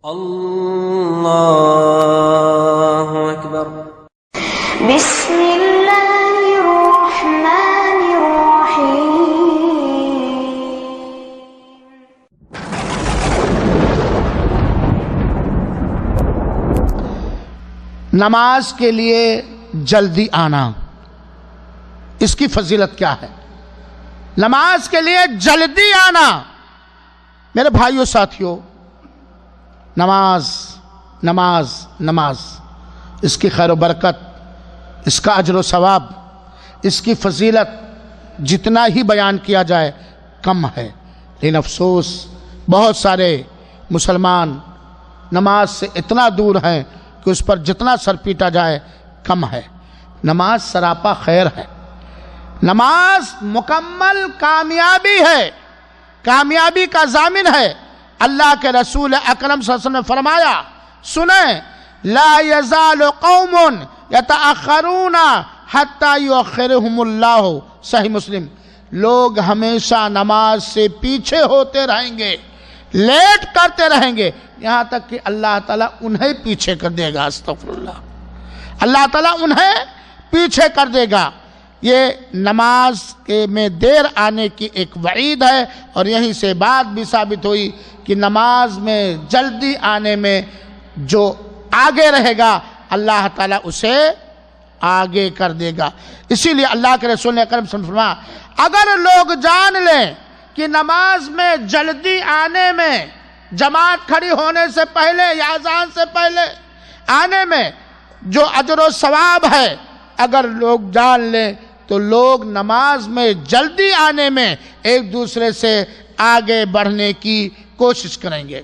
اللہ اکبر۔ بسم اللہ الرحمن الرحیم۔ نماز کے لیے جلدی آنا، اس کی فضیلت کیا ہے؟ نماز کے لیے جلدی آنا میرے بھائیوں ساتھیوں، نماز نماز نماز، اس کی خیر و برکت، اس کا اجر و ثواب، اس کی فضیلت جتنا ہی بیان کیا جائے کم ہے، لیکن افسوس بہت سارے مسلمان نماز سے اتنا دور ہیں کہ اس پر جتنا سر پیٹا جائے کم ہے۔ نماز سراپا خیر ہے، نماز مکمل کامیابی ہے، کامیابی کا ضامن ہے۔ اللہ کے رسول اکرم صلی اللہ علیہ وسلم نے فرمایا، سنیں، لا یزال قوم یتأخرون حتی یؤخرہم اللہ، صحیح مسلم، لوگ ہمیشہ نماز سے پیچھے ہوتے رہیں گے، لیٹ کرتے رہیں گے، یہاں تک کہ اللہ تعالیٰ انہیں پیچھے کر دے گا۔ استغفراللہ، اللہ تعالیٰ انہیں پیچھے کر دے گا۔ یہ نماز میں دیر آنے کی ایک وعید ہے، اور یہیں سے بات بھی ثابت ہوئی کہ نماز میں جلدی آنے میں جو آگے رہے گا اللہ تعالیٰ اسے آگے کر دے گا۔ اسی لیے اللہ کے رسول نے اکرم صلی اللہ علیہ وسلم فرمایا، اگر لوگ جان لیں کہ نماز میں جلدی آنے میں، جماعت کھڑی ہونے سے پہلے یا اذان سے پہلے آنے میں جو اجر و ثواب ہے، اگر لوگ جان لیں تو لوگ نماز میں جلدی آنے میں ایک دوسرے سے آگے بڑھنے کی کوشش کریں گے۔